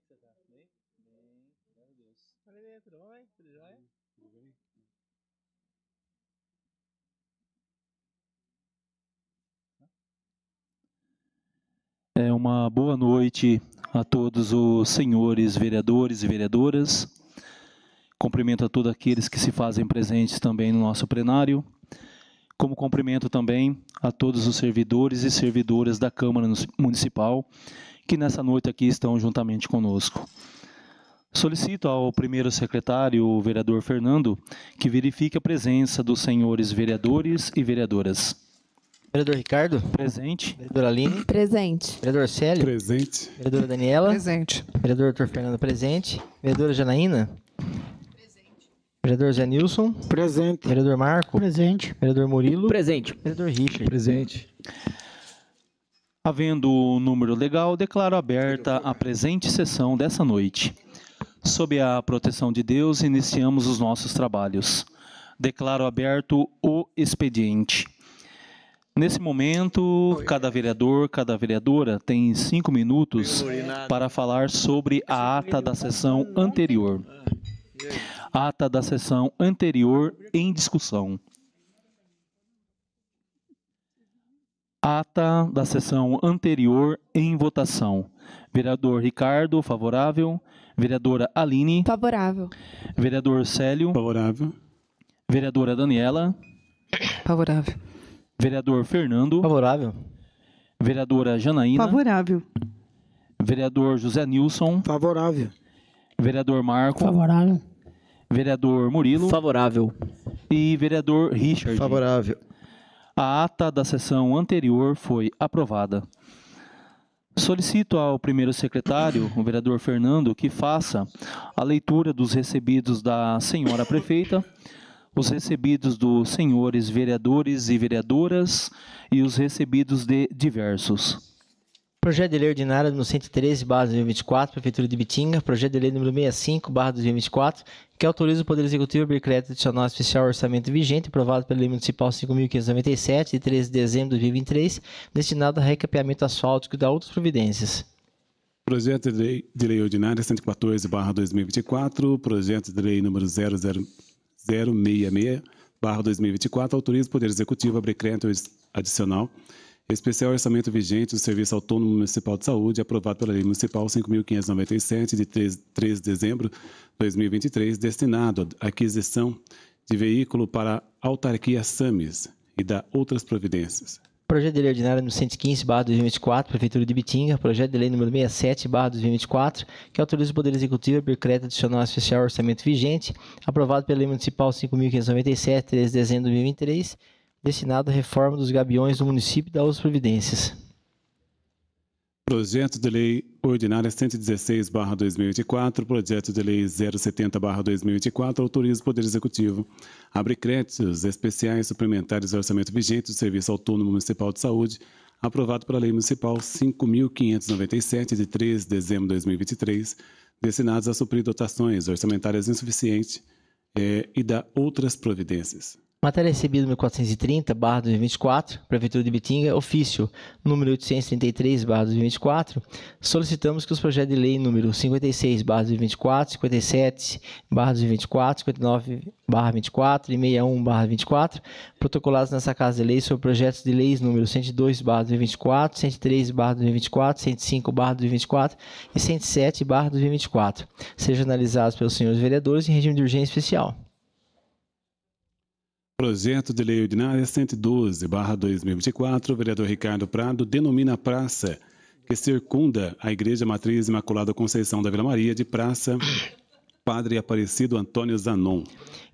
que você tá? Bem? Bem, graças a Deus. Valeu, tudo bom, hein? Tudo jóia? Tudo bem? Uma boa noite a todos os senhores vereadores e vereadoras. Cumprimento a todos aqueles que se fazem presentes também no nosso plenário. Como cumprimento também a todos os servidores e servidoras da Câmara Municipal que nessa noite aqui estão juntamente conosco. Solicito ao primeiro secretário, o vereador Fernando, que verifique a presença dos senhores vereadores e vereadoras. Vereador Ricardo? Presente. Vereadora Aline? Presente. Vereador Célio? Presente. Vereadora Daniela? Presente. Vereador Dr. Fernando, presente. Vereadora Janaína? Presente. Vereador Zé Nilson? Presente. Vereador Marco? Presente. Vereador Murilo? Presente. Vereador Richard? Presente. Havendo o número legal, declaro aberta a presente sessão dessa noite. Sob a proteção de Deus, iniciamos os nossos trabalhos. Declaro aberto o expediente. Nesse momento, cada vereador, cada vereadora tem 5 minutos para falar sobre a ata da sessão anterior. Ata da sessão anterior em discussão. Ata da sessão anterior em votação. Vereador Ricardo, favorável. Vereadora Aline. Favorável. Vereador Célio. Favorável. Vereadora Daniela. Favorável. Vereador Fernando. Favorável. Vereadora Janaína. Favorável. Vereador José Nilson. Favorável. Vereador Marco. Favorável. Vereador Murilo. Favorável. E vereador Richard. Favorável. A ata da sessão anterior foi aprovada. Solicito ao primeiro secretário, o vereador Fernando, que faça a leitura dos recebidos da senhora prefeita, os recebidos dos senhores vereadores e vereadoras e os recebidos de diversos. Projeto de lei ordinário número 113/2024, Prefeitura de Bitinga. Projeto de lei número 65/2024, que autoriza o Poder Executivo a abrir crédito adicional especial ao orçamento vigente, aprovado pela Lei Municipal 5.597, de 13 de dezembro de 2023, destinado a recapeamento asfáltico e da outras providências. Projeto de lei ordinária 114/2024, projeto de lei número 00066/2024, autoriza o Poder Executivo a abrir crédito adicional especial orçamento vigente do Serviço Autônomo Municipal de Saúde, aprovado pela Lei Municipal 5.597, de 13 de dezembro de 2023, destinado à aquisição de veículo para a autarquia SAMES e da outras providências. Projeto de lei ordinário número 115/2024, Prefeitura de Bitinga. Projeto de lei número 67/2024, que autoriza o Poder Executivo a abrir crédito adicional especial ao orçamento vigente, aprovado pela Lei Municipal 5.597, 13 de dezembro de 2023, destinado à reforma dos gabiões do município e das outras providências. Projeto de lei ordinária 116/2024, projeto de lei 070/2024, autoriza o Poder Executivo a abrir créditos especiais suplementares ao orçamento vigente do Serviço Autônomo Municipal de Saúde, aprovado pela Lei Municipal 5.597, de 13 de dezembro de 2023, destinados a suprir dotações orçamentárias insuficientes e da outras providências. Matéria recebida número 430/2024, Prefeitura de Bitinga, ofício número 833/2024, solicitamos que os projetos de lei número 56/2024, 57/2024, 59/24 e 61/24, protocolados nessa Casa de Leis sobre projetos de leis número 102/2024, 103/2024, 105/2024 e 107/2024, sejam analisados pelos senhores vereadores em regime de urgência especial. Projeto de lei ordinária 112/2024, vereador Ricardo Prado, denomina a praça que circunda a Igreja Matriz Imaculada Conceição da Vila Maria de Praça Padre Aparecido Antônio Zanon.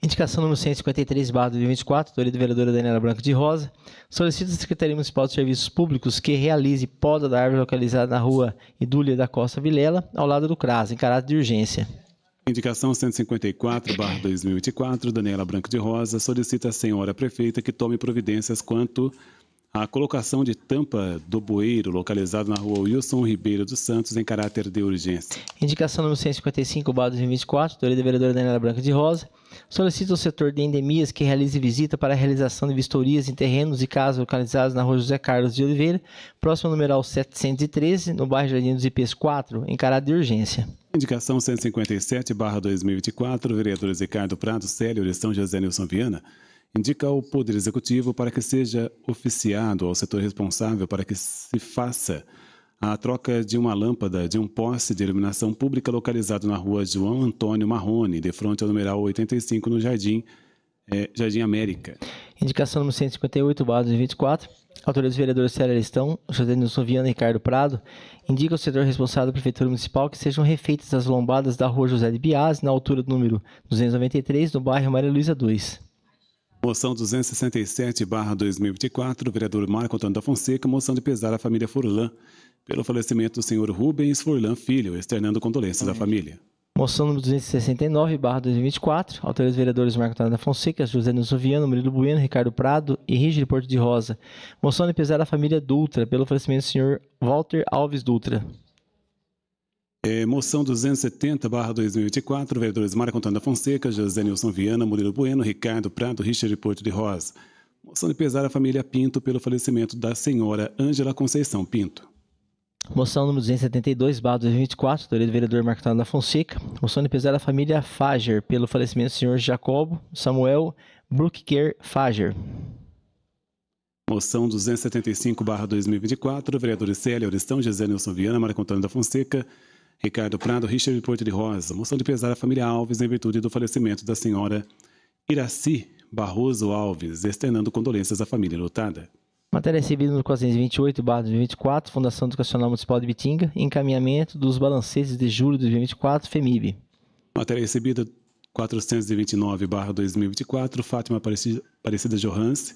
Indicação número 153/2024, autoria da vereadora Daniela Branco de Rosa, solicita a Secretaria Municipal de Serviços Públicos que realize poda da árvore localizada na rua Idúlia da Costa Vilela, ao lado do CRAS, em caráter de urgência. Indicação 154/2024, Daniela Branco de Rosa, solicita à senhora prefeita que tome providências quanto a colocação de tampa do bueiro localizado na rua Wilson Ribeiro dos Santos em caráter de urgência. Indicação número 155/2024, autoria da vereadora Daniela Branca de Rosa. Solicita ao setor de endemias que realize visita para a realização de vistorias em terrenos e casas localizados na rua José Carlos de Oliveira, próximo ao numeral 713, no bairro Jardim dos Ipês 4, em caráter de urgência. Indicação 157/2024, vereadores Ricardo Prado, Célio e São José Nilson Viana, indica ao Poder Executivo para que seja oficiado ao setor responsável para que se faça a troca de uma lâmpada de um poste de iluminação pública localizado na rua João Antônio Marrone, de frente ao numeral 85, no Jardim América. Indicação número 158/2024, autoria dos vereadores Célio Aristão, José Nilson Viana e Ricardo Prado, indica ao setor responsável da Prefeitura Municipal que sejam refeitas as lombadas da rua José de Biase, na altura do número 293, no bairro Maria Luísa 2. Moção 267/2024, vereador Marco Antônio da Fonseca, moção de pesar à família Furlan pelo falecimento do senhor Rubens Furlan Filho, externando condolências à família. Moção número 269/2024, autoria dos vereadores Marco Antônio da Fonseca, José Nilson Viana, Murilo Bueno, Ricardo Prado e Rígido Porto de Rosa. Moção de pesar à família Dutra pelo falecimento do senhor Walter Alves Dutra. Moção 270/2024, vereadores Marco Antônio da Fonseca, José Nilson Viana, Murilo Bueno, Ricardo Prado, Richard Porto de Rosa. Moção de pesar à família Pinto pelo falecimento da senhora Ângela Conceição Pinto. Moção número 272/2024, autoria do vereador Marco Antônio da Fonseca. Moção de pesar à família Fager pelo falecimento do senhor Jacobo Samuel Bruckker Fager. Moção 275/2024, vereadores Célio Aristão, José Nilson Viana, Marco Antônio da Fonseca, Ricardo Prado, Richard Porto de Rosa. Moção de pesar à família Alves em virtude do falecimento da senhora Iraci Barroso Alves, externando condolências à família lutada. Matéria recebida no 428/2024, Fundação Educacional Municipal de Bitinga, encaminhamento dos balancetes de julho de 2024, FEMIB. Matéria recebida 429/2024, Fátima Aparecida Johans,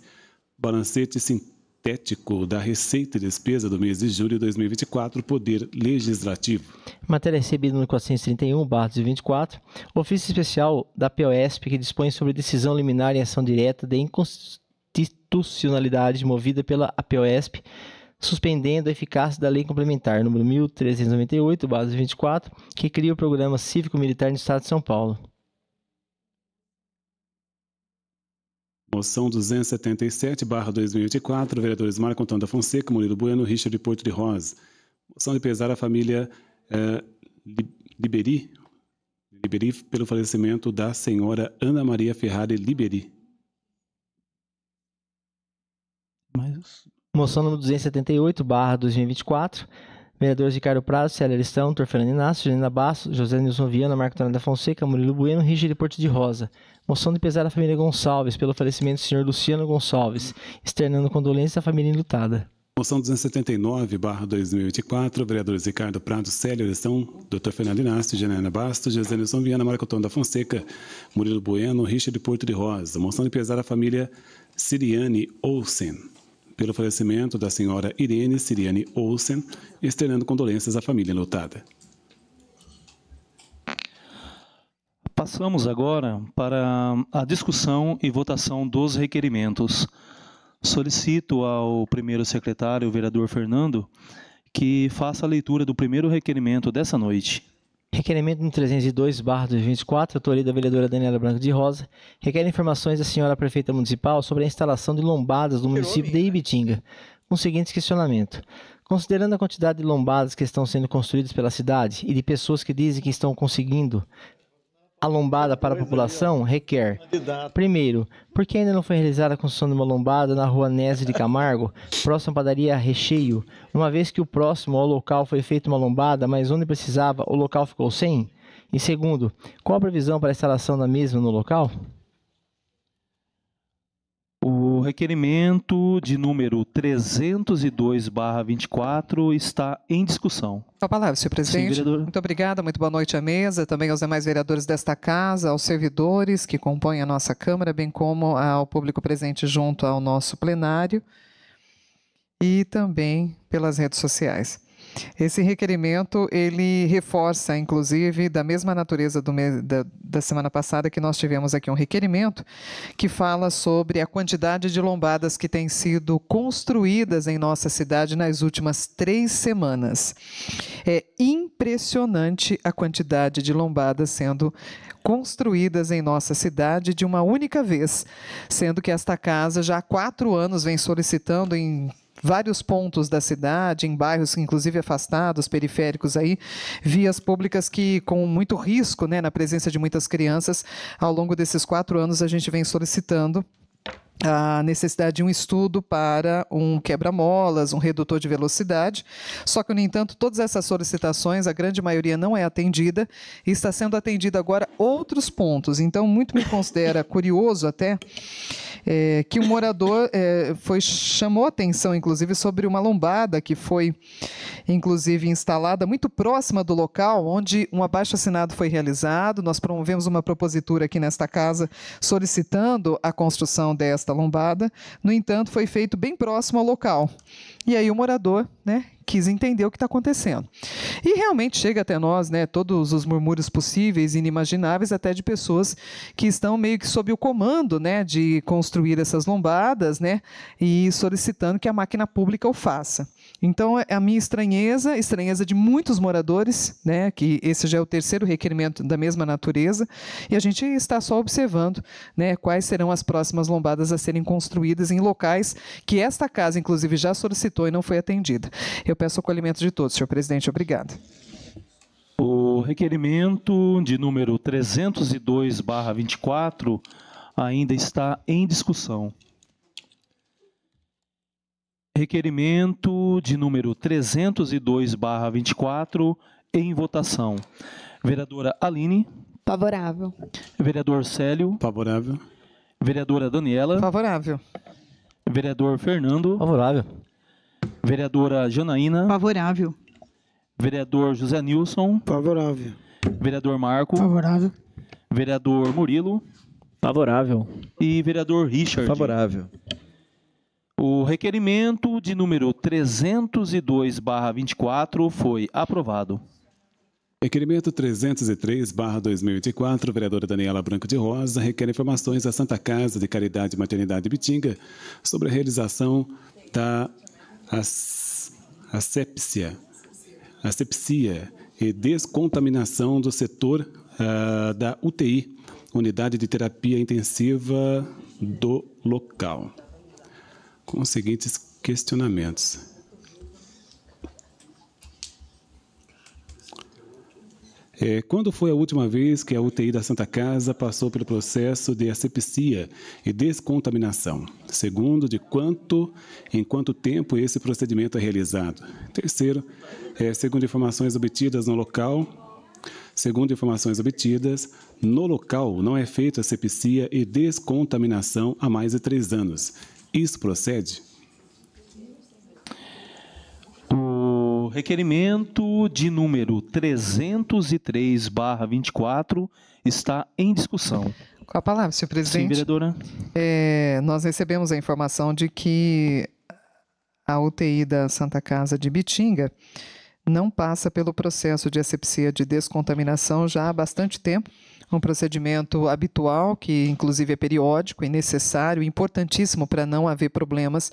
balancete sintético da Receita e Despesa do mês de julho de 2024, Poder Legislativo. Matéria recebida no 431/2024, ofício especial da POSP que dispõe sobre decisão liminar em ação direta de inconstitucionalidade movida pela APOSP, suspendendo a eficácia da Lei Complementar número 1398/2024, que cria o Programa Cívico-Militar no Estado de São Paulo. Moção 277/2024, vereadores Marco Antônio da Fonseca, Murilo Bueno, Richard Porto de Rosa. Moção de pesar à família Liberi pelo falecimento da senhora Ana Maria Ferrari Liberi. Moção número 278/2024, vereadores Ricardo Prado, Célio Aristão, Dr. Fernando Inácio, Janina Basso, José Nilson Viana, Marco Antônio da Fonseca, Murilo Bueno, Rígido Porto de Rosa. Moção de pesar à família Gonçalves pelo falecimento do senhor Luciano Gonçalves, externando condolências à família enlutada. Moção 279/2024, vereadores Ricardo Prado, Célio Aristão, Dr. Fernando Inácio, Janina Basso, José Nilson Viana, Marco Antônio da Fonseca, Murilo Bueno, Rígido Porto de Rosa. Moção de pesar à família Siriane Olsen pelo falecimento da senhora Irene Siriane Olsen, externando condolências à família enlutada. Passamos agora para a discussão e votação dos requerimentos. Solicito ao primeiro secretário, o vereador Fernando, que faça a leitura do primeiro requerimento dessa noite. Requerimento número 302/2024, autoria da vereadora Daniela Branca de Rosa, requer informações da senhora prefeita municipal sobre a instalação de lombadas no município de Ibitinga, com o seguinte questionamento. Considerando a quantidade de lombadas que estão sendo construídas pela cidade e de pessoas que dizem que estão conseguindo a lombada para a população, requer, primeiro, por que ainda não foi realizada a construção de uma lombada na rua Nésio de Camargo, próximo à padaria Recheio, uma vez que o próximo ao local foi feita uma lombada, mas onde precisava o local ficou sem? E segundo, qual a previsão para a instalação da mesma no local? O requerimento de número 302/24 está em discussão. Com a palavra, senhor presidente. Sim, vereador. Muito obrigada, muito boa noite à mesa, também aos demais vereadores desta casa, aos servidores que compõem a nossa Câmara, bem como ao público presente junto ao nosso plenário e também pelas redes sociais. Esse requerimento, ele reforça, inclusive, da mesma natureza da semana passada, que nós tivemos aqui um requerimento que fala sobre a quantidade de lombadas que têm sido construídas em nossa cidade nas últimas 3 semanas. É impressionante a quantidade de lombadas sendo construídas em nossa cidade de uma única vez, sendo que esta casa já há 4 anos vem solicitando em vários pontos da cidade, em bairros inclusive afastados, periféricos aí, vias públicas que com muito risco, né, na presença de muitas crianças, ao longo desses 4 anos a gente vem solicitando a necessidade de um estudo para um quebra-molas, um redutor de velocidade, só que, no entanto, todas essas solicitações, a grande maioria não é atendida, e está sendo atendida agora outros pontos. Então, muito me considera curioso até que o morador chamou atenção, inclusive, sobre uma lombada que foi, inclusive, instalada muito próxima do local onde um abaixo-assinado foi realizado. Nós promovemos uma propositura aqui nesta casa solicitando a construção desta lombada. No entanto, foi feito bem próximo ao local. E aí o morador, né, quis entender o que está acontecendo. E realmente chega até nós, né, todos os murmúrios possíveis e inimagináveis, até de pessoas que estão meio que sob o comando, né, de construir essas lombadas, né, e solicitando que a máquina pública o faça. Então, a minha estranheza de muitos moradores, né, que esse já é o 3º requerimento da mesma natureza, e a gente está só observando, né, quais serão as próximas lombadas a serem construídas em locais que esta casa, inclusive, já solicitou e não foi atendida. Eu peço o acolhimento de todos, senhor presidente. Obrigado. O requerimento de número 302/24 ainda está em discussão. Requerimento de número 302/24 em votação. Vereadora Aline. Favorável. Vereador Célio. Favorável. Vereadora Daniela. Favorável. Vereador Fernando. Favorável. Vereadora Janaína. Favorável. Vereador José Nilson. Favorável. Vereador Marco. Favorável. Vereador Murilo. Favorável. E vereador Richard. Favorável. O requerimento de número 302/24 foi aprovado. Requerimento 303/2024, vereadora Daniela Branco de Rosa, requer informações da Santa Casa de Caridade e Maternidade Bitinga sobre a realização da asepsia e descontaminação do setor da UTI, Unidade de Terapia Intensiva do local. Com os seguintes questionamentos. Quando foi a última vez que a UTI da Santa Casa passou pelo processo de asepsia e descontaminação? Segundo, em quanto tempo esse procedimento é realizado? Terceiro, segundo informações obtidas no local, não é feita asepsia e descontaminação há mais de 3 anos. Isso procede? O requerimento de número 303/24 está em discussão. Com a palavra, senhor presidente. Sim, vereadora. Nós recebemos a informação de que a UTI da Santa Casa de Bitinga não passa pelo processo de asepsia de descontaminação já há bastante tempo. Um procedimento habitual, que inclusive é periódico e necessário, importantíssimo para não haver problemas.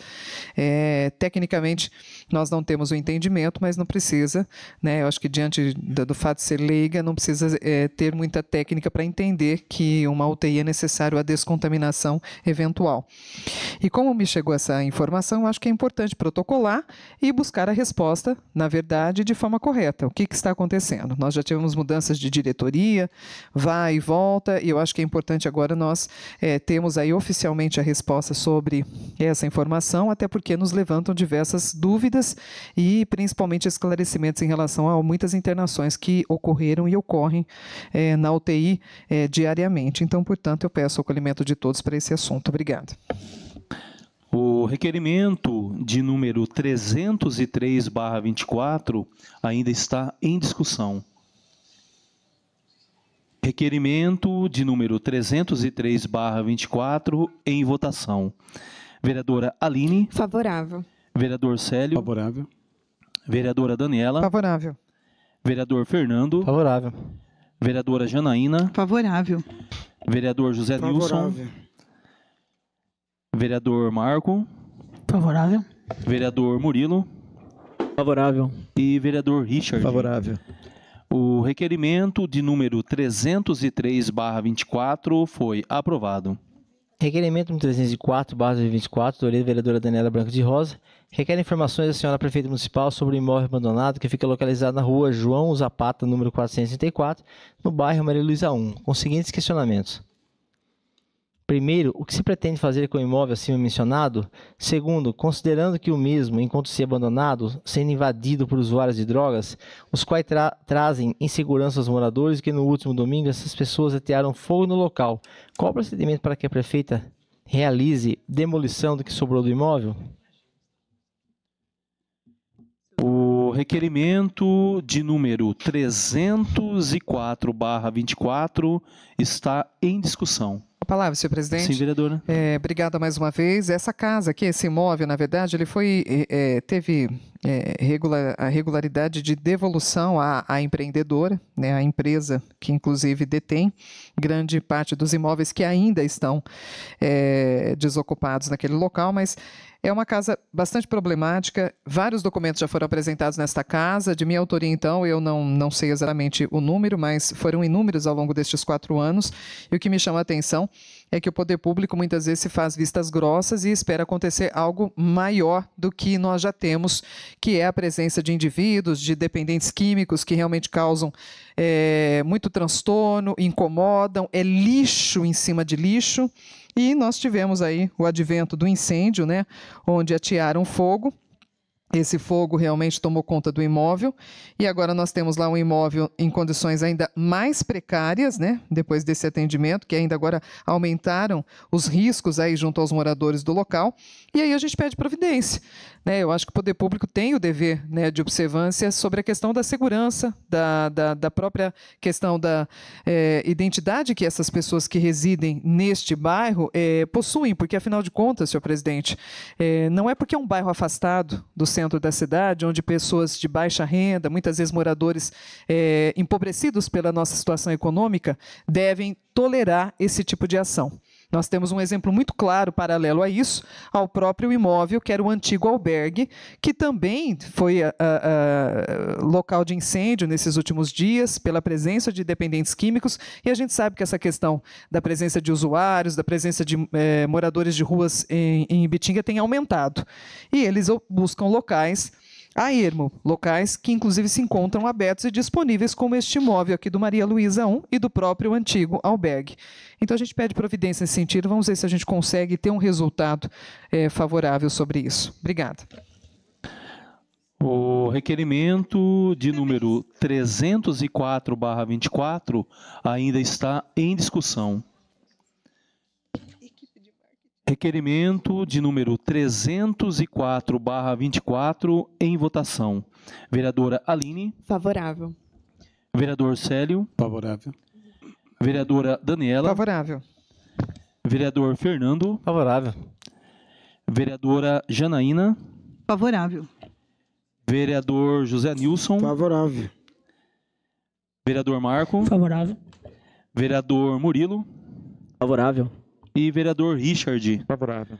Tecnicamente, nós não temos o entendimento, mas não precisa, né? Eu acho que diante do fato de ser leiga, não precisa ter muita técnica para entender que uma UTI é necessário a descontaminação eventual. E como me chegou essa informação, eu acho que é importante protocolar e buscar a resposta, na verdade, de forma correta. O que está acontecendo? Nós já tivemos mudanças de diretoria, vai e volta, e eu acho que é importante agora nós temos aí oficialmente a resposta sobre essa informação, até porque nos levantam diversas dúvidas e principalmente esclarecimentos em relação a muitas internações que ocorreram e ocorrem na UTI diariamente. Então, portanto, eu peço o acolhimento de todos para esse assunto. Obrigado. O requerimento de número 303/24 ainda está em discussão. Requerimento de número 303/24 em votação. Vereadora Aline. Favorável. Vereador Célio. Favorável. Vereadora Daniela. Favorável. Vereador Fernando. Favorável. Vereadora Janaína. Favorável. Vereador José Nilson. Favorável. Vereador Marco. Favorável. Vereador Murilo. Favorável. E vereador Richard. Favorável. O requerimento de número 303/24 foi aprovado. Requerimento número 304/2024, autoria da vereadora Daniela Branco de Rosa, requer informações da senhora prefeita municipal sobre o imóvel abandonado que fica localizado na rua João Zapata, número 434, no bairro Maria Luísa 1, com os seguintes questionamentos. Primeiro, o que se pretende fazer com o imóvel acima mencionado? Segundo, considerando que o mesmo, enquanto se abandonado, sendo invadido por usuários de drogas, os quais trazem insegurança aos moradores, que no último domingo essas pessoas atearam fogo no local. Qual o procedimento para que a prefeita realize demolição do que sobrou do imóvel? O requerimento de número 304/24 está em discussão. A palavra, senhor presidente. Sim, vereadora. Obrigada mais uma vez. Essa casa aqui, esse imóvel, na verdade, ele teve a regularidade de devolução à empreendedora, né, à empresa que inclusive detém grande parte dos imóveis que ainda estão desocupados naquele local, mas é uma casa bastante problemática. Vários documentos já foram apresentados nesta casa. De minha autoria, então, eu não sei exatamente o número, mas foram inúmeros ao longo destes 4 anos. E o que me chama a atenção é que o poder público muitas vezes se faz vistas grossas e espera acontecer algo maior do que nós já temos, que é a presença de indivíduos, de dependentes químicos que realmente causam muito transtorno, incomodam, é lixo em cima de lixo. E nós tivemos aí o advento do incêndio, né, onde atearam fogo. Esse fogo realmente tomou conta do imóvel e agora nós temos lá um imóvel em condições ainda mais precárias, né? Depois desse atendimento, que ainda agora aumentaram os riscos aí junto aos moradores do local. E aí a gente pede providência, né? Eu acho que o poder público tem o dever, né, de observância sobre a questão da segurança, da própria questão da identidade que essas pessoas que residem neste bairro possuem, porque afinal de contas, senhor presidente, não é porque é um bairro afastado do centro da cidade, onde pessoas de baixa renda, muitas vezes moradores empobrecidos pela nossa situação econômica, devem tolerar esse tipo de ação. Nós temos um exemplo muito claro, paralelo a isso, ao próprio imóvel, que era o antigo albergue, que também foi local de incêndio nesses últimos dias, pela presença de dependentes químicos, e a gente sabe que essa questão da presença de usuários, da presença de moradores de ruas em Ibitinga tem aumentado. E eles buscam locais a ermo, locais que inclusive se encontram abertos e disponíveis, como este imóvel aqui do Maria Luísa 1 e do próprio antigo albergue. Então a gente pede providência nesse sentido, vamos ver se a gente consegue ter um resultado favorável sobre isso. Obrigada. O requerimento de número 304/24 ainda está em discussão. Requerimento de número 304/24 em votação. Vereadora Aline. Favorável. Vereador Célio. Favorável. Vereadora Daniela. Favorável. Vereador Fernando. Favorável. Vereadora Janaína. Favorável. Vereador José Nilson. Favorável. Vereador Marco. Favorável. Vereador Murilo. Favorável. E vereador Richard. Favorável.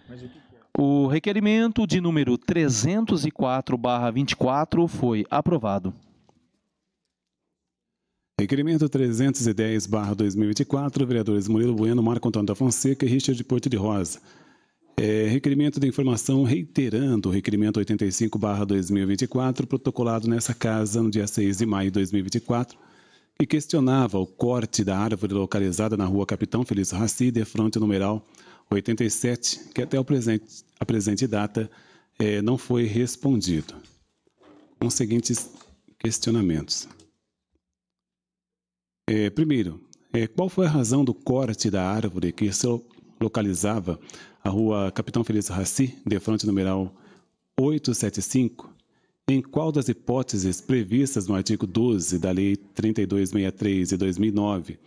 O requerimento de número 304/24 foi aprovado. Requerimento 310/2024, vereadores Murilo Bueno, Marco Antônio da Fonseca e Richard Porto de Rosa. Requerimento de informação reiterando o requerimento 85/2024, protocolado nessa casa no dia 6 de maio de 2024, que questionava o corte da árvore localizada na rua Capitão Felício Raci, de fronte numeral 87, que até a presente data não foi respondido. Com os seguintes questionamentos. Primeiro, qual foi a razão do corte da árvore que se localizava a rua Capitão Felício Raci, de fronte numeral 875? Em qual das hipóteses previstas no artigo 12 da Lei 3263 de 2009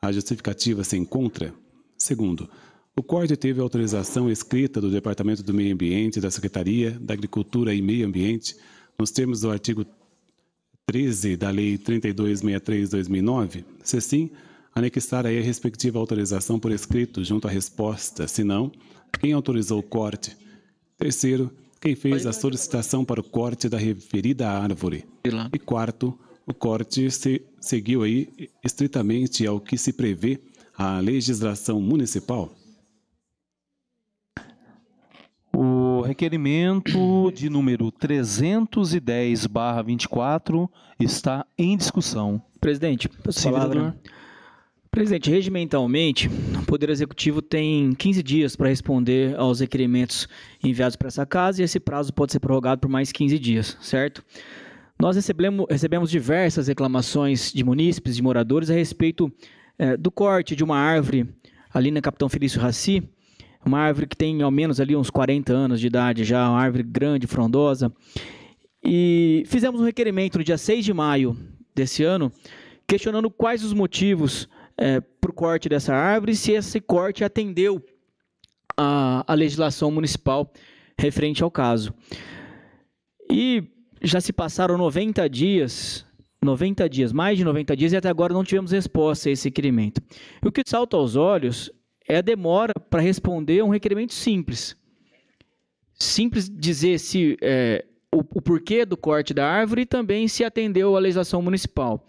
a justificativa se encontra? Segundo, o corte teve autorização escrita do Departamento do Meio Ambiente, da Secretaria da Agricultura e Meio Ambiente, nos termos do artigo 13 da Lei 3263/2009, se sim, anexar aí a respectiva autorização por escrito junto à resposta, se não, quem autorizou o corte. Terceiro, quem fez a solicitação para o corte da referida árvore. E quarto, o corte seguiu aí estritamente ao que se prevê a legislação municipal. O requerimento de número 310/24 está em discussão. Presidente, posso Sim, falar? vereador. Presidente, regimentalmente, o Poder Executivo tem 15 dias para responder aos requerimentos enviados para essa casa e esse prazo pode ser prorrogado por mais 15 dias, certo? Nós recebemos diversas reclamações de munícipes, de moradores, a respeito do corte de uma árvore ali na Capitão Felício Raci, uma árvore que tem ao menos ali uns 40 anos de idade já, uma árvore grande, frondosa. E fizemos um requerimento no dia 6 de maio desse ano, questionando quais os motivos para o corte dessa árvore e se esse corte atendeu a legislação municipal referente ao caso. E já se passaram 90 dias, mais de 90 dias, e até agora não tivemos resposta a esse requerimento. E o que salta aos olhos é a demora para responder um requerimento simples. Simples dizer se o porquê do corte da árvore e também se atendeu à legislação municipal.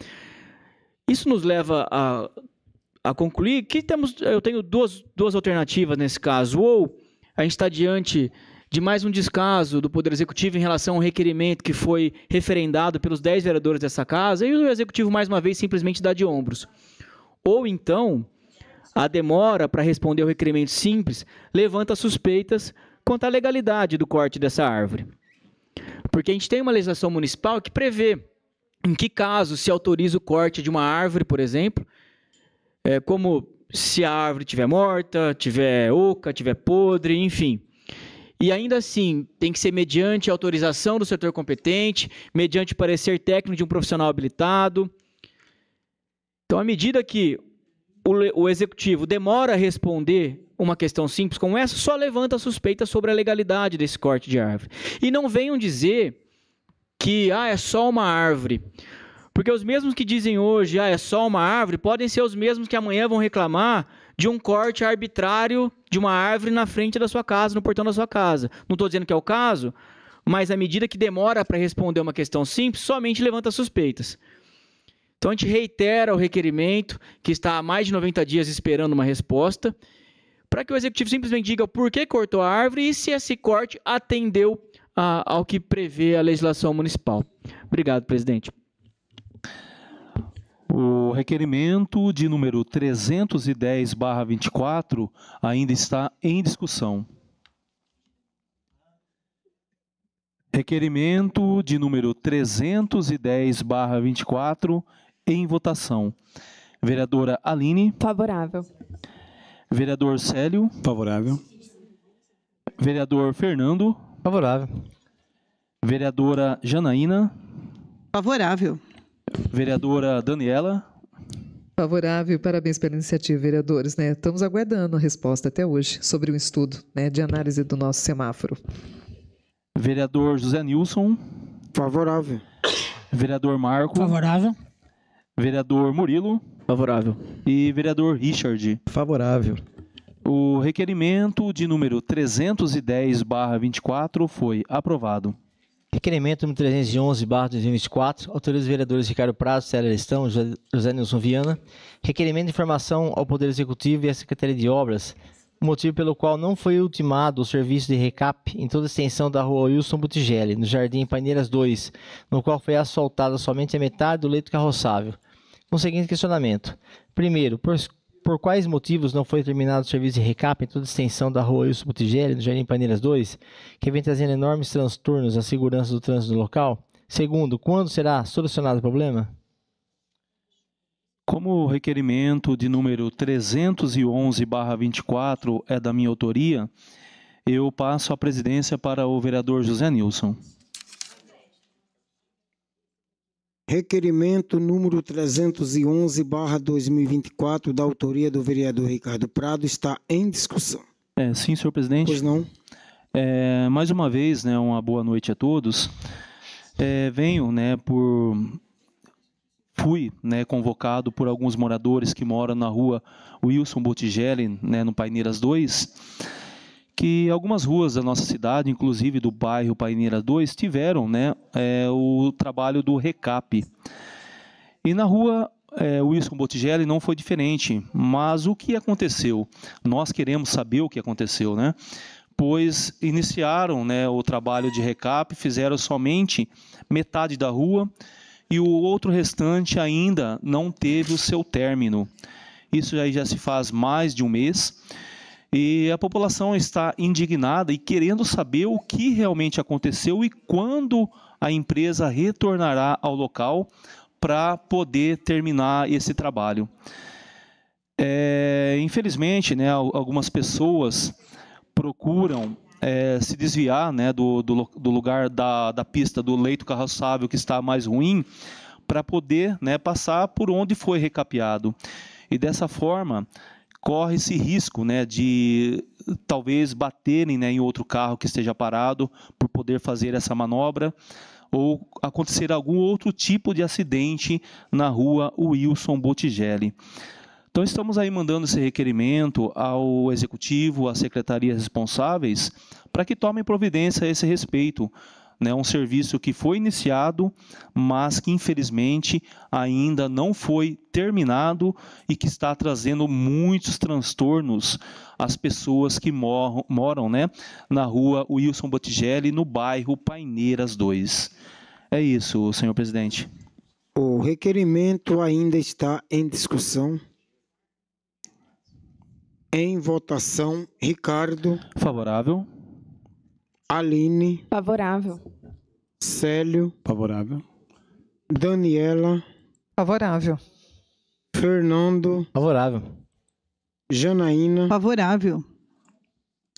Isso nos leva a concluir que eu tenho duas alternativas nesse caso. Ou a gente está diante de mais um descaso do Poder Executivo em relação ao requerimento que foi referendado pelos 10 vereadores dessa casa e o Executivo, mais uma vez, simplesmente dá de ombros. Ou então, a demora para responder ao requerimento simples levanta suspeitas quanto à legalidade do corte dessa árvore. Porque a gente tem uma legislação municipal que prevê em que caso se autoriza o corte de uma árvore, por exemplo, como se a árvore estiver morta, estiver oca, estiver podre, enfim. E ainda assim, tem que ser mediante autorização do setor competente, mediante parecer técnico de um profissional habilitado. Então, à medida que o Executivo demora a responder uma questão simples como essa, só levanta suspeita sobre a legalidade desse corte de árvore. E não venham dizer que é só uma árvore. Porque os mesmos que dizem hoje, é só uma árvore, podem ser os mesmos que amanhã vão reclamar de um corte arbitrário de uma árvore na frente da sua casa, no portão da sua casa. Não estou dizendo que é o caso, mas à medida que demora para responder uma questão simples, somente levanta suspeitas. Então a gente reitera o requerimento, que está há mais de 90 dias esperando uma resposta, para que o Executivo simplesmente diga por que cortou a árvore e se esse corte atendeu ao que prevê a legislação municipal. Obrigado, presidente. O requerimento de número 310/24 ainda está em discussão. Requerimento de número 310/24 em votação. Vereadora Aline. Favorável. Vereador Célio. Favorável. Vereador Fernando. Favorável. Vereadora Janaína. Favorável. Vereadora Daniela. Favorável, parabéns pela iniciativa, vereadores. Estamos aguardando a resposta até hoje sobre o estudo de análise do nosso semáforo. Vereador José Nilson. Favorável. Vereador Marco. Favorável. Vereador Murilo. Favorável. E vereador Richard. Favorável. O requerimento de número 310/24 foi aprovado. Requerimento número 311/2024, autoriza os vereadores Ricardo Prado, Célia Lestão, José Nilson Viana. Requerimento de informação ao Poder Executivo e à Secretaria de Obras, o motivo pelo qual não foi ultimado o serviço de recap em toda a extensão da rua Wilson Butigelli, no Jardim Paineiras 2, no qual foi asfaltada somente a metade do leito carroçável. Com o seguinte questionamento. Primeiro, por quais motivos não foi terminado o serviço de recap em toda a extensão da rua Wilson Butigelli, no Jardim Paineiras 2, que vem trazendo enormes transtornos à segurança do trânsito no local? Segundo, quando será solucionado o problema? Como o requerimento de número 311/24 é da minha autoria, eu passo a presidência para o vereador José Nilson. Requerimento número 311/2024, da autoria do vereador Ricardo Prado, está em discussão. Sim, senhor presidente. Pois não. Mais uma vez, uma boa noite a todos. Fui convocado por alguns moradores que moram na rua Wilson Bottigelli, no Paineiras 2, que algumas ruas da nossa cidade, inclusive do bairro Paineiras 2, tiveram o trabalho do recap. E na rua Wilson Bottigelli não foi diferente, mas o que aconteceu? Nós queremos saber o que aconteceu, pois iniciaram o trabalho de recap, fizeram somente metade da rua, e o outro restante ainda não teve o seu término. Isso aí já se faz mais de um mês, e a população está indignada e querendo saber o que realmente aconteceu e quando a empresa retornará ao local para poder terminar esse trabalho. Infelizmente, algumas pessoas procuram se desviar do lugar da pista do leito carroçável que está mais ruim para poder passar por onde foi recapeado. E dessa forma, corre-se risco de talvez baterem em outro carro que esteja parado por poder fazer essa manobra ou acontecer algum outro tipo de acidente na rua Wilson Bottigelli. Então, estamos aí mandando esse requerimento ao Executivo, às secretarias responsáveis, para que tomem providência a esse respeito. Um serviço que foi iniciado, mas que, infelizmente, ainda não foi terminado e que está trazendo muitos transtornos às pessoas que moram na rua Wilson Bottigelli, no bairro Paineiras 2. É isso, senhor presidente. O requerimento ainda está em discussão. Em votação, Ricardo. Favorável. Aline. Favorável. Célio. Favorável. Daniela. Favorável. Fernando. Favorável. Janaína. Favorável.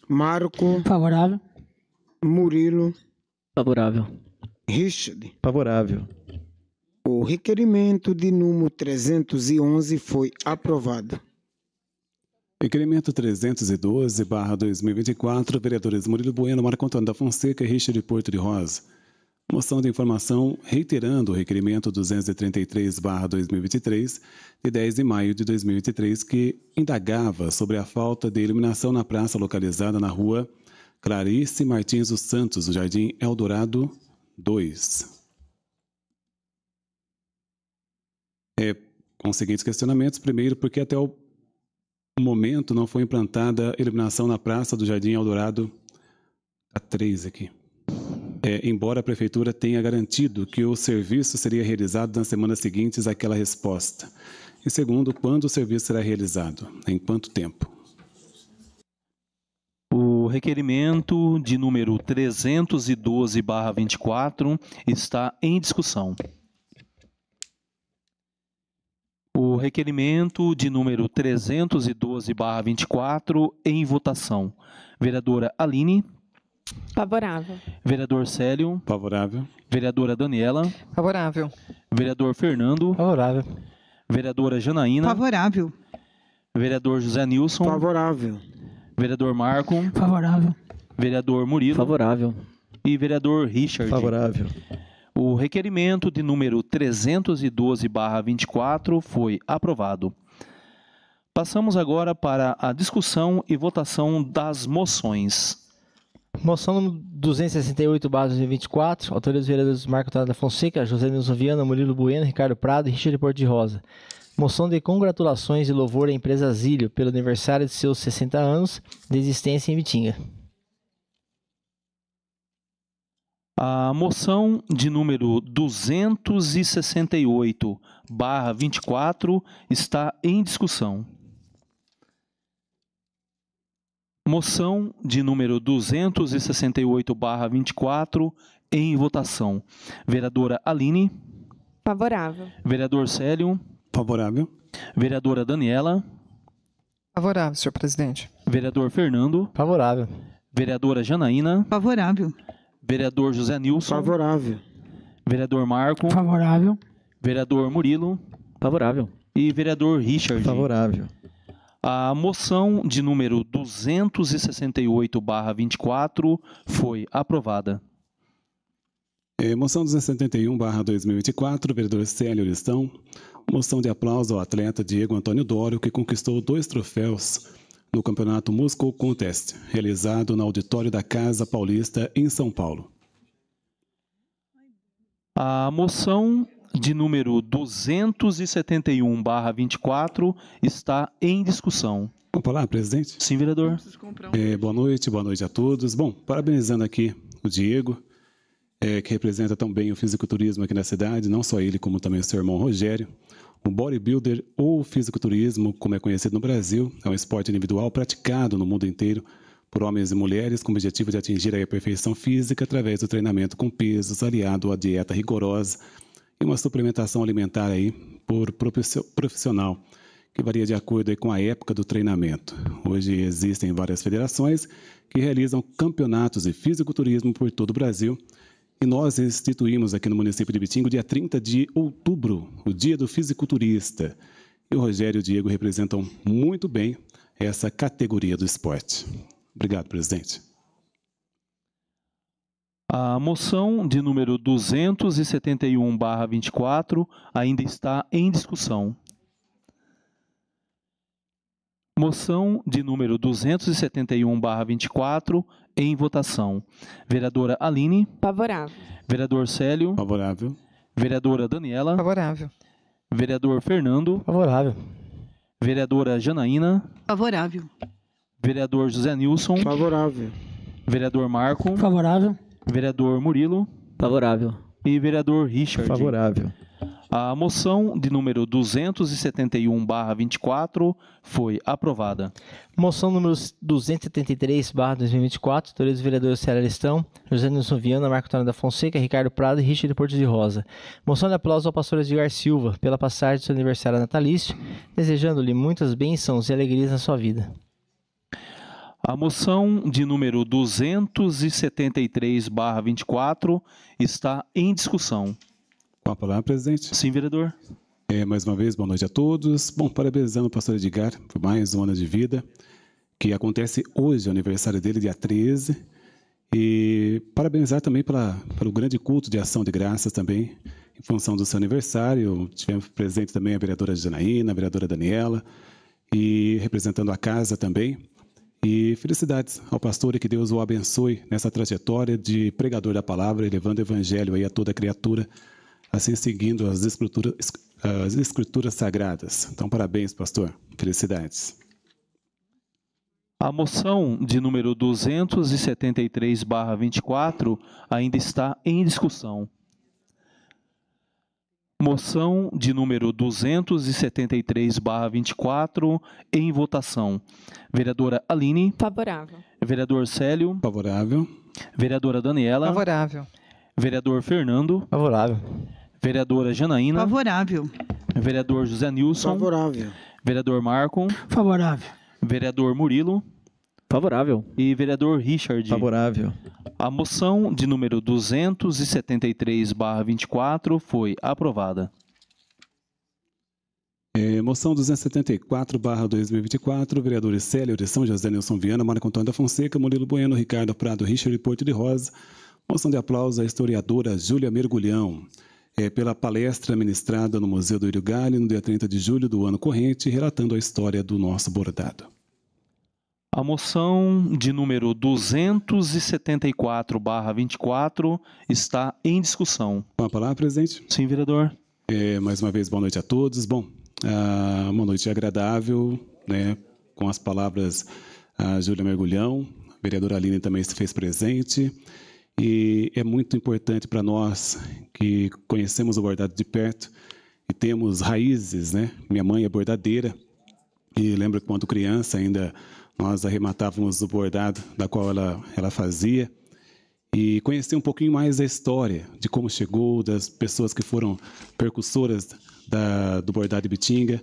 Marco. Favorável. Murilo. Favorável. Richard. Favorável. O requerimento de número 311 foi aprovado. Requerimento 312/2024, vereadores Murilo Bueno, Marco Antônio da Fonseca e Richard Porto de Rosa. Moção de informação reiterando o requerimento 233/2023, de 10 de maio de 2023, que indagava sobre a falta de iluminação na praça localizada na rua Clarice Martins dos Santos, no Jardim Eldorado 2. Com os seguintes questionamentos. Primeiro, porque até o momento não foi implantada iluminação na praça do Jardim Eldorado, a 3 aqui. Embora a Prefeitura tenha garantido que o serviço seria realizado nas semanas seguintes àquela resposta. E segundo, quando o serviço será realizado? Em quanto tempo? O requerimento de número 312/24 está em discussão. O requerimento de número 312/24 em votação. Vereadora Aline. Favorável. Vereador Célio. Favorável. Vereadora Daniela. Favorável. Vereador Fernando. Favorável. Vereadora Janaína. Favorável. Vereador José Nilson. Favorável. Vereador Marco. Favorável. Vereador Murilo. Favorável. E vereador Richard. Favorável. O requerimento de número 312/24 foi aprovado. Passamos agora para a discussão e votação das moções. Moção número 268/2024, autoria dos vereadores Marco Antônio da Fonseca, José Nilson Viana, Murilo Bueno, Ricardo Prado e Richard Porto de Rosa. Moção de congratulações e louvor à empresa Zílio pelo aniversário de seus 60 anos de existência em Bitinga. A moção de número 268/24 está em discussão. Moção de número 268/24 em votação. Vereadora Aline. Favorável. Vereador Célio. Favorável. Vereadora Daniela. Favorável, senhor presidente. Vereador Fernando. Favorável. Vereadora Janaína. Favorável. Vereador José Nilson. Favorável. Vereador Marco. Favorável. Vereador Murilo. Favorável. E vereador Richard. Favorável. A moção de número 268/24 foi aprovada. Moção 271/2024, vereador Célio Listão. Moção de aplauso ao atleta Diego Antônio Dório, que conquistou 2 troféus no Campeonato Moscow Contest, realizado no auditório da Casa Paulista, em São Paulo. A moção de número 271/24 está em discussão. Vamos falar, presidente? Sim, vereador. Boa noite a todos. Bom, parabenizando aqui o Diego, que representa tão bem o fisiculturismo aqui na cidade, não só ele, como também o seu irmão Rogério. O bodybuilder ou fisiculturismo, como é conhecido no Brasil, é um esporte individual praticado no mundo inteiro por homens e mulheres com o objetivo de atingir a perfeição física através do treinamento com pesos, aliado à dieta rigorosa e uma suplementação alimentar aí por profissional, que varia de acordo aí com a época do treinamento. Hoje existem várias federações que realizam campeonatos de fisiculturismo por todo o Brasil, e nós instituímos aqui no município de Ibitinga, dia 30 de outubro, o Dia do Fisiculturista. E o Rogério e o Diego representam muito bem essa categoria do esporte. Obrigado, presidente. A moção de número 271/24 ainda está em discussão. Moção de número 271/24 em votação. Vereadora Aline. Favorável. Vereador Célio. Favorável. Vereadora Daniela. Favorável. Vereador Fernando. Favorável. Vereadora Janaína. Favorável. Vereador José Nilson. Favorável. Vereador Marco. Favorável. Vereador Murilo. Favorável. E vereador Richard. Favorável. A moção de número 271/24 foi aprovada. Moção número 273/2024, autoria dos vereadores Célio Listão, José Nilson Viana, Marco Antônio da Fonseca, Ricardo Prado e Richard Porto de Rosa. Moção de aplauso ao pastor Edgar Silva, pela passagem do seu aniversário natalício, desejando-lhe muitas bênçãos e alegrias na sua vida. A moção de número 273/24 está em discussão. Com a palavra, presidente. Sim, vereador. Mais uma vez, boa noite a todos. Bom, parabenizando o pastor Edgar por mais um ano de vida, que acontece hoje, o aniversário dele, dia 13. E parabenizar também pelo grande culto de ação de graças também, em função do seu aniversário. Tivemos presente também a vereadora Janaína, a vereadora Daniela, e representando a casa também. E felicidades ao pastor e que Deus o abençoe nessa trajetória de pregador da palavra e levando o evangelho aí a toda criatura, assim seguindo as escrituras sagradas. Então, parabéns, pastor. Felicidades. A moção de número 273/24 ainda está em discussão. Moção de número 273/24 em votação. Vereadora Aline. Favorável. Vereador Célio. Favorável. Vereadora Daniela. Favorável. Vereador Fernando. Favorável. Vereadora Janaína. Favorável. Vereador José Nilson. Favorável. Vereador Marco. Favorável. Vereador Murilo. Favorável. E vereador Richard. Favorável. A moção de número 273/24 foi aprovada. Moção 274/2024, vereadores Célio de São José, Nilson Viana, Marco Antônio da Fonseca, Murilo Bueno, Ricardo Prado, Richard e Porto de Rosa. Moção de aplauso à historiadora Júlia Mergulhão, pela palestra ministrada no Museu do Ilho Galho, no dia 30 de julho do ano corrente, relatando a história do nosso bordado. A moção de número 274/24 está em discussão. Com a palavra, presidente. Sim, vereador. Mais uma vez, boa noite a todos. Bom, uma noite agradável, né, com as palavras a Júlia Mergulhão, a vereadora Aline também se fez presente, e é muito importante para nós que conhecemos o bordado de perto e temos raízes, né? Minha mãe é bordadeira, e lembro que quando criança ainda nós arrematávamos o bordado da qual ela fazia, e conhecer um pouquinho mais da história, de como chegou, das pessoas que foram percussoras do bordado de Ibitinga,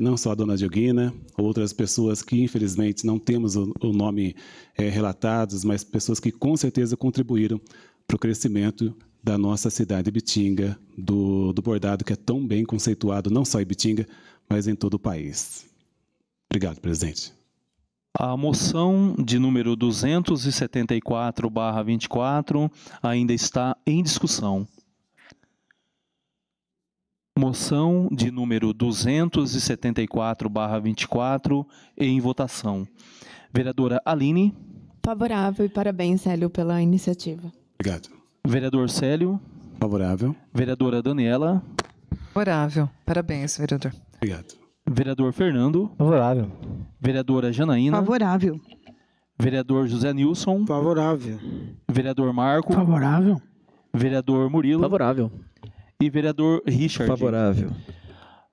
não só a dona Dioguina, outras pessoas que infelizmente não temos o nome relatados, mas pessoas que com certeza contribuíram para o crescimento da nossa cidade de Ibitinga, do bordado que é tão bem conceituado, não só em Ibitinga, mas em todo o país. Obrigado, presidente. A moção de número 274/24 ainda está em discussão. Moção de número 274/24 em votação. Vereadora Aline. Favorável e parabéns, Célio, pela iniciativa. Obrigado. Vereador Célio. Favorável. Vereadora Daniela. Favorável. Parabéns, vereador. Obrigado. Vereador Fernando. Favorável. Vereadora Janaína. Favorável. Vereador José Nilson. Favorável. Vereador Marco. Favorável. Vereador Murilo. Favorável. E vereador Richard. Favorável.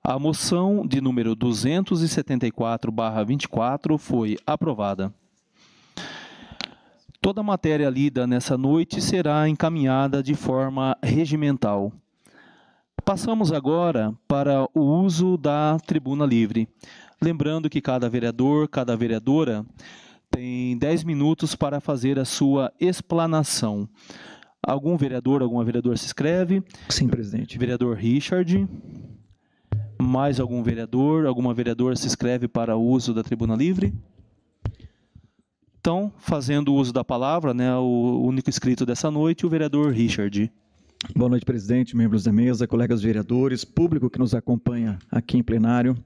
A moção de número 274/24 foi aprovada. Toda a matéria lida nessa noite será encaminhada de forma regimental. Passamos agora para o uso da tribuna livre. Lembrando que cada vereador, cada vereadora tem 10 minutos para fazer a sua explanação. Algum vereador, alguma vereadora se inscreve? Sim, presidente. Vereador Richard. Mais algum vereador, alguma vereadora se inscreve para o uso da tribuna livre? Então, fazendo uso da palavra, né, o único inscrito dessa noite, o vereador Richard. Boa noite, presidente, membros da mesa, colegas vereadores, público que nos acompanha aqui em plenário.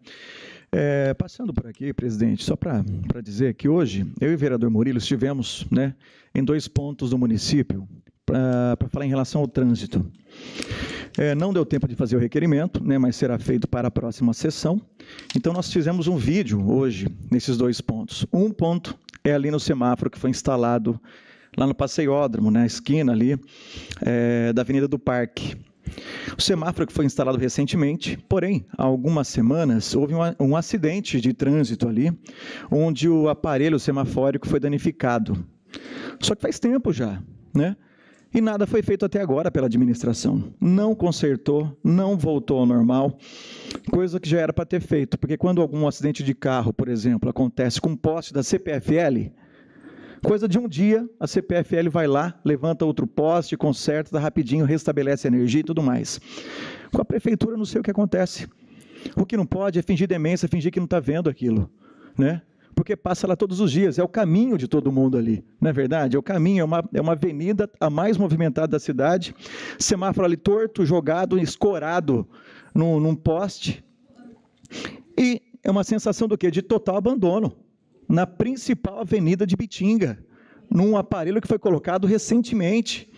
Passando por aqui, presidente, só para dizer que hoje, eu e o vereador Murilo estivemos, né, em 2 pontos do município para falar em relação ao trânsito. Não deu tempo de fazer o requerimento, né, mas será feito para a próxima sessão. Então, nós fizemos um vídeo hoje nesses 2 pontos. Um ponto é ali no semáforo que foi instalado lá no Passeiódromo, na esquina ali da Avenida do Parque. O semáforo que foi instalado recentemente, porém, há algumas semanas, houve um acidente de trânsito ali, onde o aparelho semafórico foi danificado. Só que faz tempo já, né? E nada foi feito até agora pela administração. Não consertou, não voltou ao normal, coisa que já era para ter feito, porque quando algum acidente de carro, por exemplo, acontece com um poste da CPFL, coisa de um dia, a CPFL vai lá, levanta outro poste, conserta, dá rapidinho, restabelece a energia e tudo mais. Com a prefeitura, não sei o que acontece. O que não pode é fingir demência, fingir que não está vendo aquilo, né? Porque passa lá todos os dias, é o caminho de todo mundo ali, não é verdade? É o caminho, é uma avenida a mais movimentada da cidade, semáforo ali torto, jogado, escorado num poste, e é uma sensação do quê? De total abandono, na principal avenida de Bitinga, num aparelho que foi colocado recentemente.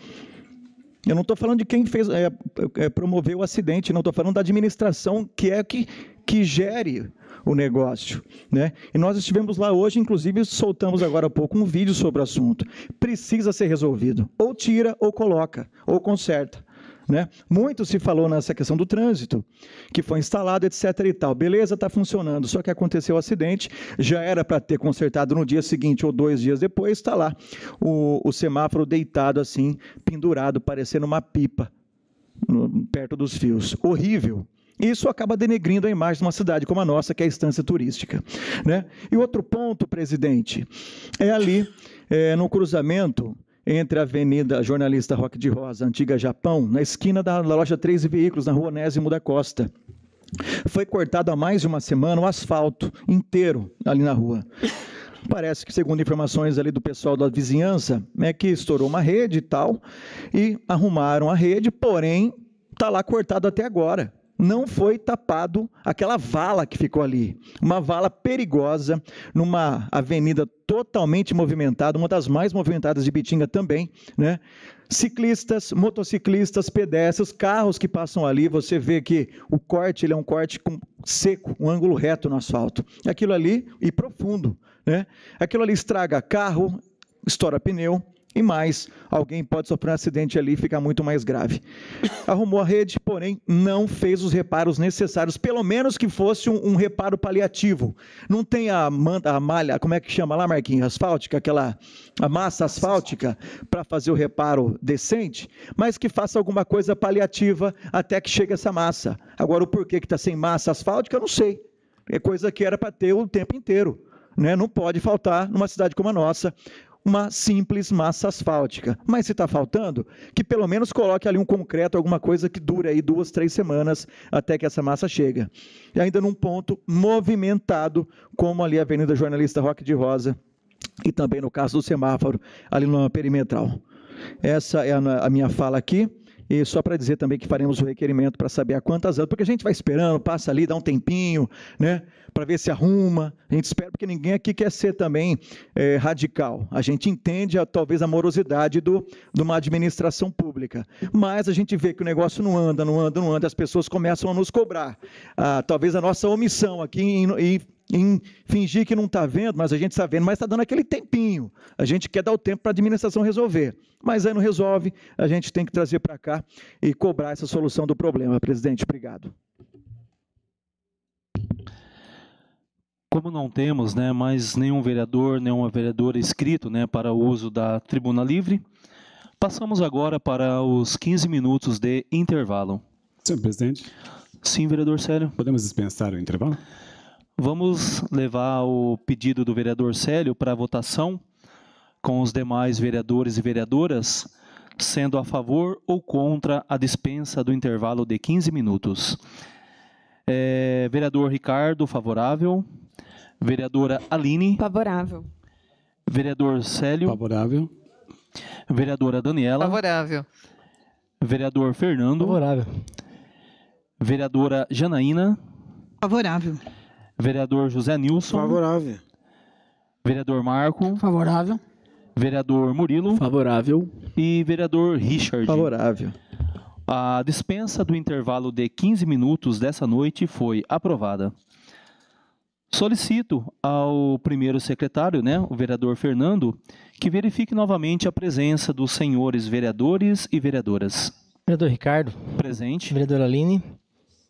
Eu não estou falando de quem promoveu o acidente, não estou falando da administração que gere o negócio, né? E nós estivemos lá hoje, inclusive soltamos agora há pouco um vídeo sobre o assunto. Precisa ser resolvido, ou tira, ou coloca, ou conserta, né? Muito se falou nessa questão do trânsito, que foi instalado, etc. e tal. Beleza, está funcionando, só que aconteceu o acidente, já era para ter consertado no dia seguinte ou 2 dias depois, está lá o semáforo deitado assim, pendurado, parecendo uma pipa, perto dos fios. Horrível. Isso acaba denegrindo a imagem de uma cidade como a nossa, que é a instância turística, né? E outro ponto, presidente, é ali, no cruzamento entre a Avenida Jornalista Roque de Rosa, Antiga Japão, na esquina da loja 13 Veículos, na Rua Onésimo da Costa. Foi cortado há mais de uma semana o asfalto inteiro ali na rua. Parece que, segundo informações ali do pessoal da vizinhança, é que estourou uma rede e tal, e arrumaram a rede, porém, está lá cortado até agora. Não foi tapado aquela vala que ficou ali, uma vala perigosa, numa avenida totalmente movimentada, uma das mais movimentadas de Bitinga também, né? Ciclistas, motociclistas, pedestres, carros que passam ali, você vê que o corte, ele é um corte seco, um ângulo reto no asfalto. Aquilo ali, e profundo, né? Aquilo ali estraga carro, estoura pneu, e mais, alguém pode sofrer um acidente ali e ficar muito mais grave. Arrumou a rede, porém, não fez os reparos necessários, pelo menos que fosse um reparo paliativo. Não tem a malha, como é que chama lá, Marquinhos? Asfáltica, a massa asfáltica, para fazer o reparo decente, mas que faça alguma coisa paliativa até que chegue essa massa. Agora, o porquê que está sem massa asfáltica, eu não sei. É coisa que era para ter o tempo inteiro, né? Não pode faltar numa cidade como a nossa, uma simples massa asfáltica. Mas se está faltando, que pelo menos coloque ali um concreto, alguma coisa que dure aí 2, 3 semanas até que essa massa chega. E ainda num ponto movimentado, como ali a Avenida Jornalista Roque de Rosa, e também no caso do semáforo, ali na perimetral. Essa é a minha fala aqui. E só para dizer também que faremos o requerimento para saber a quantas anos, porque a gente vai esperando, passa ali, dá um tempinho, né, para ver se arruma. A gente espera, porque ninguém aqui quer ser também radical. A gente entende, talvez, a morosidade de uma administração pública. Mas a gente vê que o negócio não anda, as pessoas começam a nos cobrar. Talvez a nossa omissão aqui em fingir que não está vendo, mas a gente está vendo, mas está dando aquele tempinho. A gente quer dar o tempo para a administração resolver. Mas aí não resolve, a gente tem que trazer para cá e cobrar essa solução do problema. Presidente, obrigado. Como não temos, né, mais nenhum vereador, nenhuma vereadora inscrito, né, para o uso da tribuna livre, passamos agora para os 15 minutos de intervalo. Senhor presidente. Sim, vereador Célio. Podemos dispensar o intervalo? Vamos levar o pedido do vereador Célio para votação com os demais vereadores e vereadoras, sendo a favor ou contra a dispensa do intervalo de 15 minutos. Vereador Ricardo, favorável. Vereadora Aline. Favorável. Vereador Célio. Favorável. Vereadora Daniela. Favorável. Vereador Fernando. Favorável. Vereadora Janaína. Favorável. Vereador José Nilson. Favorável. Vereador Marco. Favorável. Vereador Murilo. Favorável. E vereador Richard. Favorável. A dispensa do intervalo de 15 minutos dessa noite foi aprovada. Solicito ao primeiro secretário, né, o vereador Fernando, que verifique novamente a presença dos senhores vereadores e vereadoras. Vereador Ricardo. Presente. Vereadora Aline.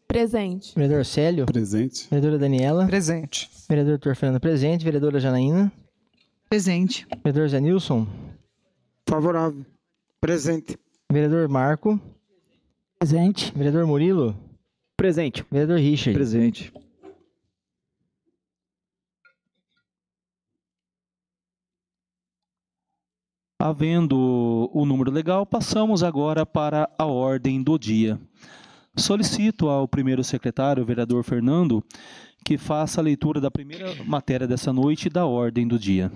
Presente. Vereador Célio. Presente. Vereadora Daniela. Presente. Vereador Dr. Fernando presente. Vereadora Janaína. Presente. Vereador Zé Nilson. Favorável. Presente. Vereador Marco. Presente. Vereador Murilo. Presente. Vereador Richard. Presente. Havendo o número legal, passamos agora para a ordem do dia. Solicito ao primeiro secretário, o vereador Fernando, que faça a leitura da primeira matéria dessa noite da ordem do dia.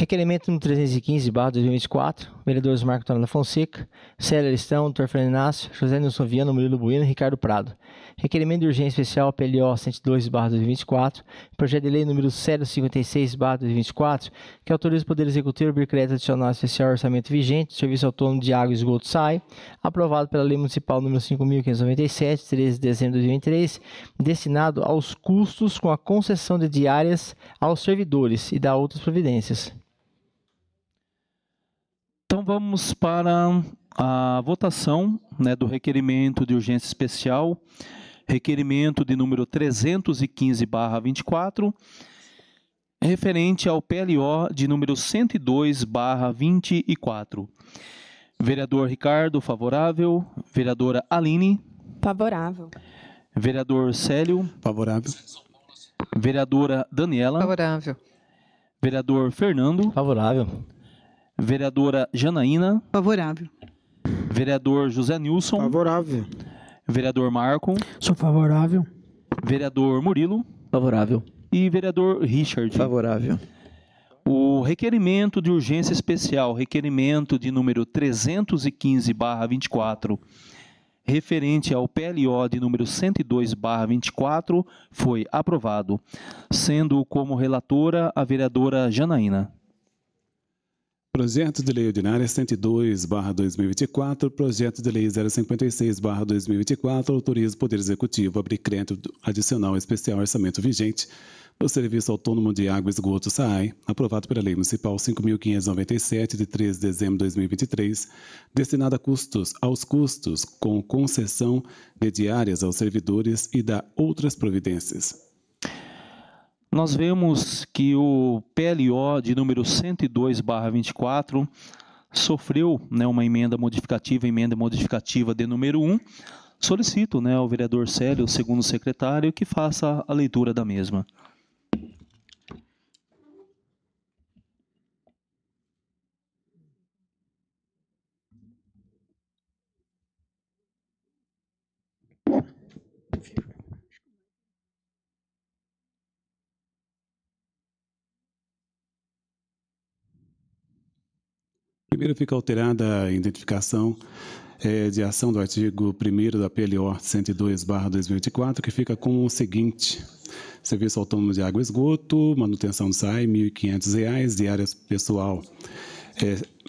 Requerimento número 315/2024, vereadores Marco Antônio da Fonseca, Célia Aristão, Dr. Fernando Inácio, José Nilson Viana, Murilo Bueno e Ricardo Prado. Requerimento de urgência especial PLO 102/2024, projeto de lei número 056/2024, que autoriza o Poder Executivo a abrir crédito adicional especial ao orçamento vigente do Serviço Autônomo de Água e Esgoto SAI, aprovado pela Lei Municipal número 5.597, 13 de dezembro de 2023, destinado aos custos com a concessão de diárias aos servidores e da outras providências. Então vamos para a votação, né, do requerimento de urgência especial, requerimento de número 315/24, referente ao PLO de número 102/24. Vereador Ricardo, favorável. Vereadora Aline. Favorável. Vereador Célio. Favorável. Vereadora Daniela. Favorável. Vereador Fernando. Favorável. Vereadora Janaína. Favorável. Vereador José Nilson. Favorável. Vereador Marco. Sou favorável. Vereador Murilo. Favorável. E vereador Richard. Favorável. O requerimento de urgência especial, requerimento de número 315/24, referente ao PLO de número 102/24, foi aprovado, sendo como relatora a vereadora Janaína. Projeto de Lei Ordinária 102/2024, Projeto de Lei 056/2024, autoriza o Poder Executivo a abrir crédito adicional especial ao orçamento vigente do Serviço Autônomo de Água e Esgoto SAAI, aprovado pela Lei Municipal 5.597, de 13 de dezembro de 2023, destinado aos custos com concessão de diárias aos servidores e da outras providências. Nós vemos que o PLO de número 102/24 sofreu, né, uma emenda modificativa de número 1. Solicito, né, ao vereador Célio, segundo secretário, que faça a leitura da mesma. Primeiro, fica alterada a identificação de ação do artigo 1º da PLO 102/2024, que fica com o seguinte: Serviço Autônomo de Água e Esgoto, manutenção do SAI, R$ 1.500, diária pessoal,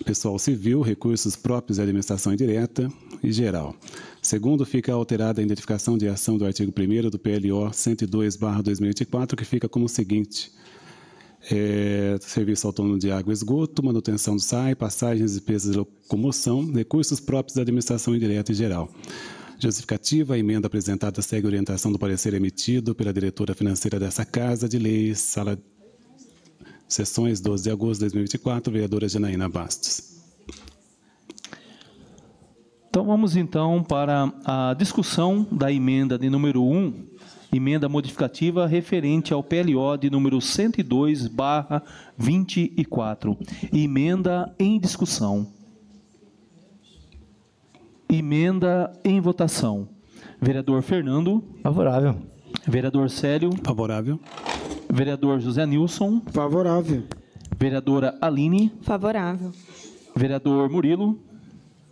pessoal civil, recursos próprios e administração indireta e geral. Segundo, fica alterada a identificação de ação do artigo 1º do PLO 102/2024, que fica como o seguinte: Serviço Autônomo de Água e Esgoto, manutenção do SAI, passagens e despesas de locomoção, recursos próprios da administração indireta e geral. Justificativa: a emenda apresentada segue a orientação do parecer emitido pela diretora financeira dessa Casa de Leis, sala sessões 12 de agosto de 2024, vereadora Janaína Bastos. Então vamos então para a discussão da emenda de número 1, emenda modificativa referente ao PLO de número 102/24. Emenda em discussão. Emenda em votação. Vereador Fernando. Favorável. Vereador Célio. Favorável. Vereador José Nilson. Favorável. Vereadora Aline. Favorável. Vereador Murilo.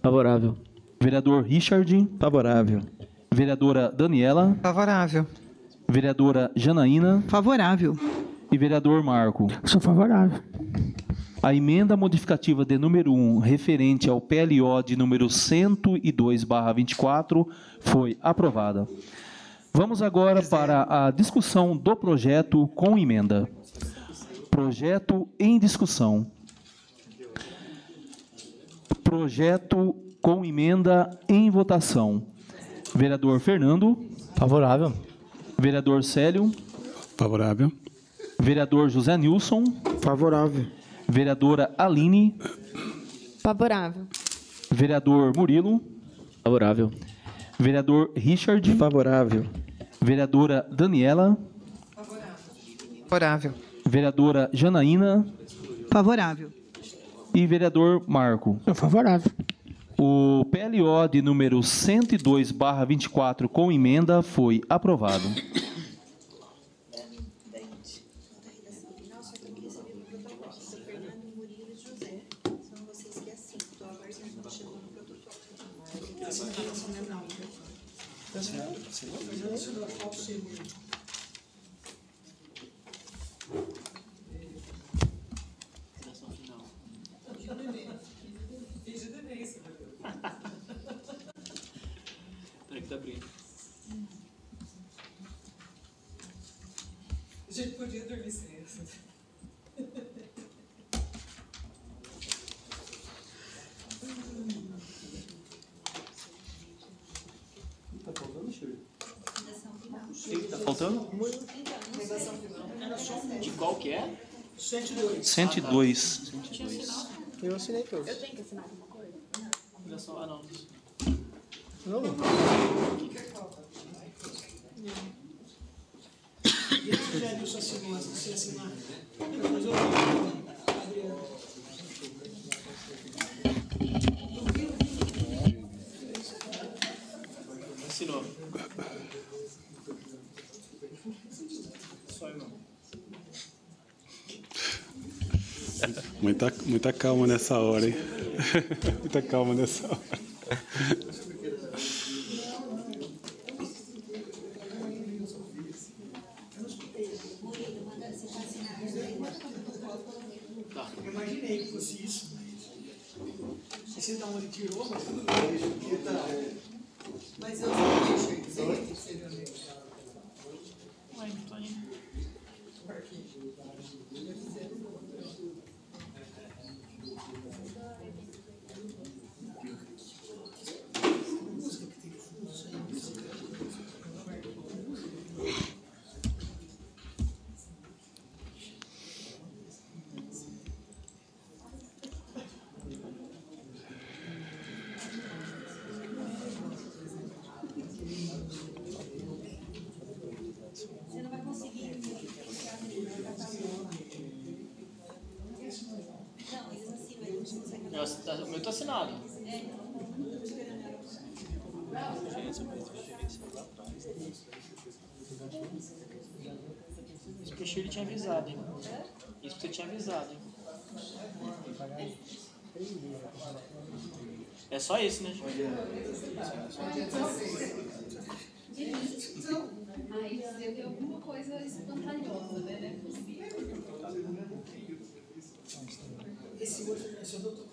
Favorável. Vereador Richard. Favorável. Vereadora Daniela. Favorável. Vereadora Janaína. Favorável. E vereador Marco. Sou favorável. A emenda modificativa de número 1, referente ao PLO de número 102/24, foi aprovada. Vamos agora para a discussão do projeto com emenda. Projeto em discussão. Projeto com emenda em votação. Vereador Fernando. Favorável. Vereador Célio. Favorável. Vereador José Nilson. Favorável. Vereadora Aline. Favorável. Vereador Murilo. Favorável. Vereador Richard. Favorável. Vereadora Daniela. Favorável. Vereadora Janaína. Favorável. E vereador Marco. Sou favorável. O PLO de número 102/24 com emenda foi aprovado. A gente podia dormir sem essa. Tá faltando, Shirley? Tá faltando? De qual que é? 102. Eu assinei todos. Eu tenho que assinar alguma coisa? Ah, não. Não. Já viu sua segurança, você assinar? Depois eu Assinou. Só irmão. Muita calma nessa hora, hein? Muita calma nessa hora. Eu imaginei que fosse isso, mas esse da onde tirou, mas tudo bem. Mas eu não deixei que seja mesmo. Você não vai conseguir. Não, eles assinam, eles não conseguem. O meu está assinado. Isso que o Shirley tinha avisado, hein? Isso que você tinha avisado, hein? É só isso, né? Aí deve ter alguma coisa espantalhosa, né? Não é possível. Esse outro é o doutor.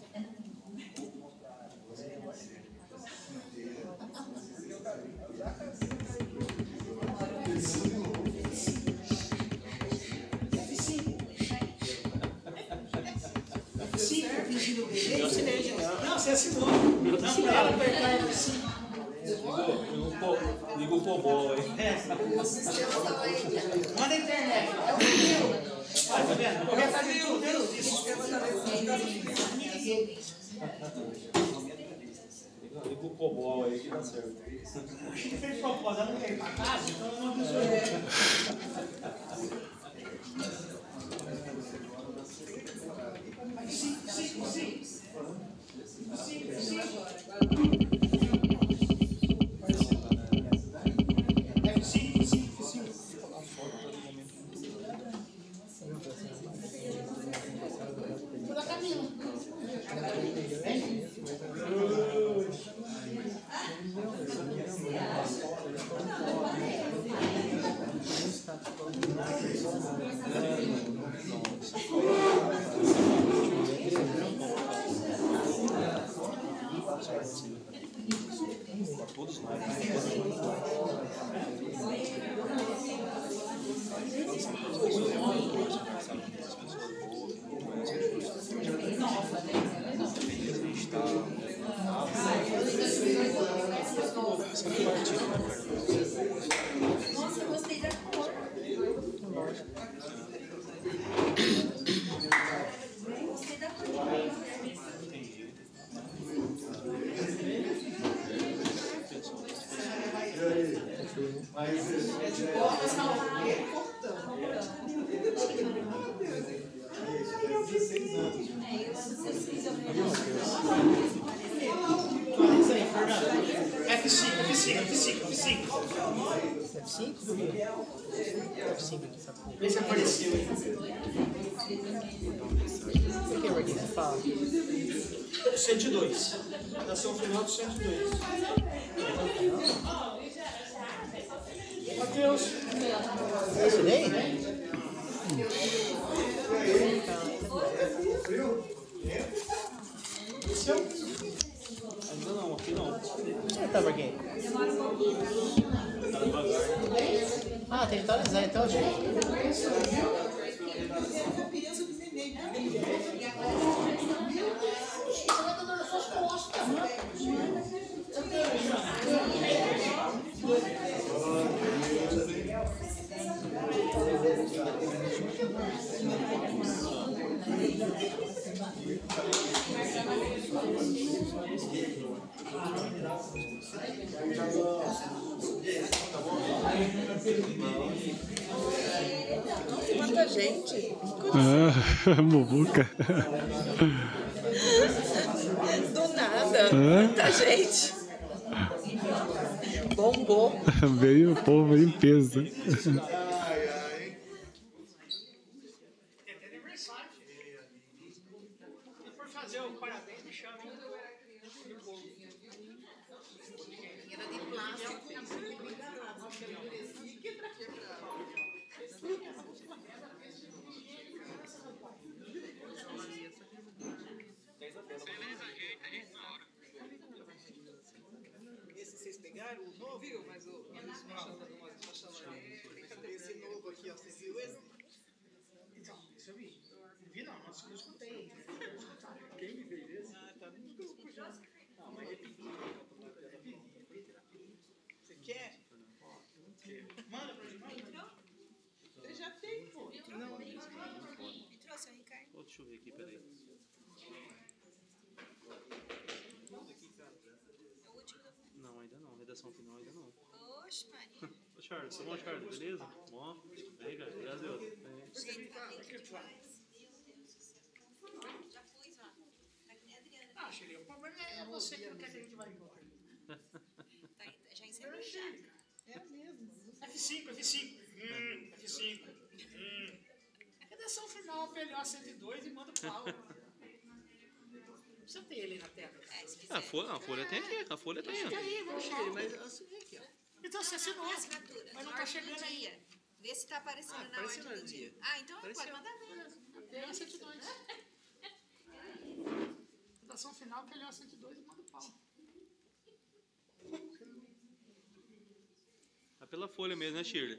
Eu assinei. Não, você assinou. Não, pra ela apertar F5. Liga o cobol aí. Manda a internet. É o meu. Tá vendo? Correto tá de tudo, menos isso. Liga o cobol aí que dá certo. Acho que fez propósito, ela não quer ir pra casa, então eu não avisou. Todos nós. Nossa, eu gostei da cor. Gostei da cor. Atualiza aí, Fernando. F5. F5 do quê? F5 aqui, sabe? Vê se apareceu aí. O que é aqui? Fala. 102. Redação final do 102. Matheus. Assinei? Ainda não, aqui não. Onde tá, Marquinhos? Demora um pouquinho. Tá devagar. Ah, tem que atualizar então, gente. Quanta gente. Muvuca. Do nada. Muita gente. Bombou. Veio o povo em peso. Se for fazer o parabéns, me chama. Era de plástico. Esse vocês pegaram? O novo? Viu? Mas o esse novo aqui, ó. Você viu esse? Então, isso eu vi. Não vi não, mas eu escutei. Quem me fez esse? Ah, tá no grupo já. Não, mas repeti. Você quer? Manda pra mim, manda. Você já tem, pô. Não, Me trouxe o Ricardo. Deixa eu ver aqui, peraí. Não, ainda não. Redação final ainda não. Oxe, Maria. Ô, Charles, tá bom, Charles? Beleza? Bom? Aí, cara, graças a Deus. Gente, tá lindo demais. Meu Deus do céu. Já fui lá. Tá que nem a Adriana. Ah, Xeri, o problema é você que não quer que a gente vá embora. Já encerrou já. É mesmo. F5. F5. Redação final, PLO 102 e manda o pau. precisa ter ele na tela. A folha tem aqui, a folha tem. Fica aí, vamos Tem, ver. mas eu assinei aqui, ó. Então você assinou, E a assinatura? mas não Na tá ordem do chegando aí. dia. Vê se tá aparecendo na apareceu ordem do no dia. dia. Ah, então Apareceu. pode mandar ver. Tem a 102. Votação final, que ele é a 102 e manda o pau. É pela folha mesmo, né, Shirley?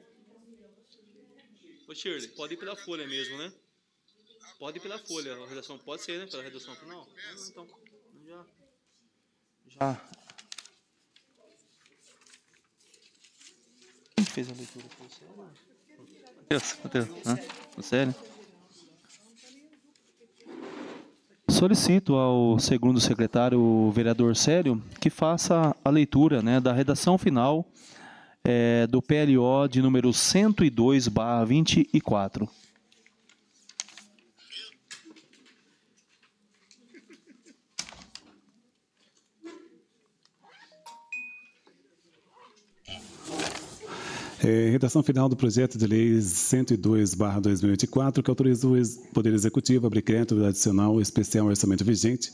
Ô, Shirley, pode ir pela folha mesmo, né? Pode ir pela folha, a redação pode ser, né? Pela redação final. Então, já. Quem fez a leitura? Foi o Sério? O Sério? Solicito ao segundo secretário, o vereador Sério, que faça a leitura, né, da redação final do PLO de número 102/24. Redação final do projeto de lei 102/2024, que autoriza o Poder Executivo a abrir crédito adicional especial ao orçamento vigente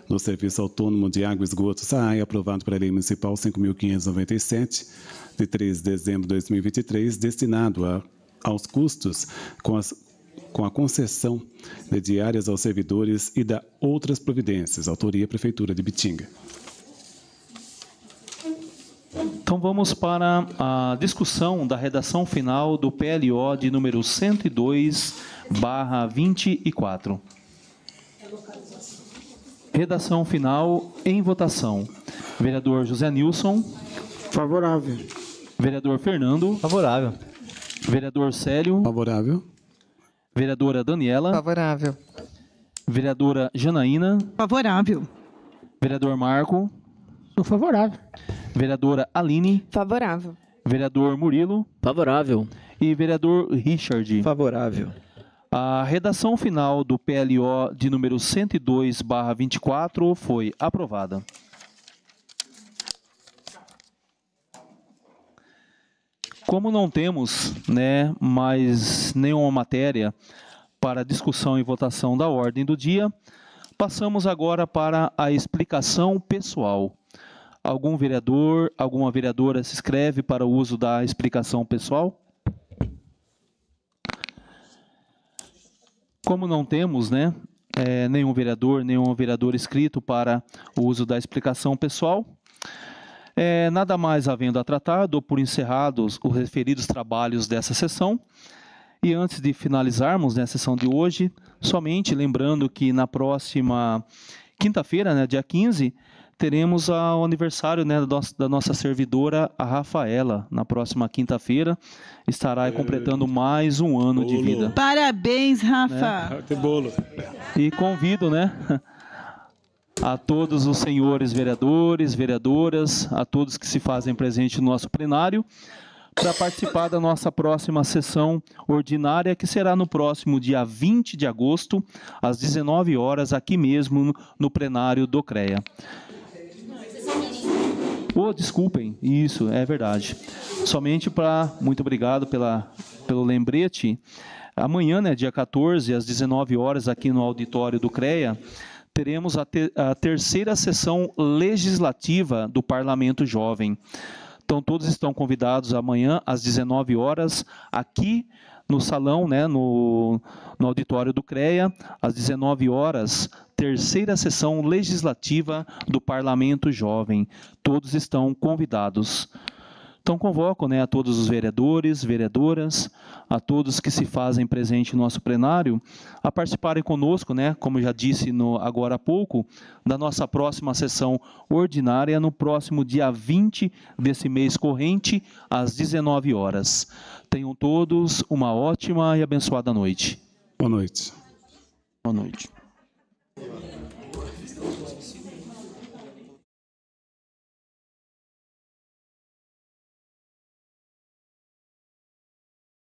no Serviço Autônomo de Água e Esgoto SAAI, aprovado pela Lei Municipal 5.597, de 3 de dezembro de 2023, destinado aos custos com a concessão de diárias aos servidores e da outras providências. Autoria Prefeitura de Bitinga. Então vamos para a discussão da redação final do PLO de número 102/24. Redação final em votação. Vereador José Nilson. Favorável. Vereador Fernando. Favorável. Vereador Célio. Favorável. Vereadora Daniela. Favorável. Vereadora Janaína. Favorável. Vereador Marco. Sou favorável. Vereadora Aline. Favorável. Vereador Murilo. Favorável. E vereador Richard. Favorável. A redação final do PLO de número 102/24 foi aprovada. Como não temos, mais nenhuma matéria para discussão e votação da ordem do dia, passamos agora para a explicação pessoal. Algum vereador, alguma vereadora se inscreve para o uso da explicação pessoal? Como não temos, nenhum vereador, nenhuma vereadora inscrito para o uso da explicação pessoal, nada mais havendo a tratar, dou por encerrados os referidos trabalhos dessa sessão. E antes de finalizarmos a sessão de hoje, somente lembrando que na próxima quinta-feira, dia 15, teremos o aniversário da nossa servidora, a Rafaela. Na próxima quinta-feira, estará completando mais um ano de vida. Parabéns, Rafa! Tem bolo. E convido, a todos os senhores vereadores, vereadoras, a todos que se fazem presente no nosso plenário, para participar da nossa próxima sessão ordinária, que será no próximo dia 20 de agosto, às 19 horas, aqui mesmo no plenário do CREA. Desculpem, isso, é verdade. Somente muito obrigado pelo lembrete. Amanhã, dia 14, às 19 horas, aqui no auditório do CREA, teremos a terceira sessão legislativa do Parlamento Jovem. Então, todos estão convidados amanhã, às 19 horas, aqui no salão, no auditório do CREA, às 19 horas, terceira sessão legislativa do Parlamento Jovem. Todos estão convidados. Então, convoco a todos os vereadores, vereadoras, a todos que se fazem presente no nosso plenário, a participarem conosco, como já disse agora há pouco, da nossa próxima sessão ordinária, no próximo dia 20 desse mês corrente, às 19 horas. Tenham todos uma ótima e abençoada noite. Boa noite. Boa noite.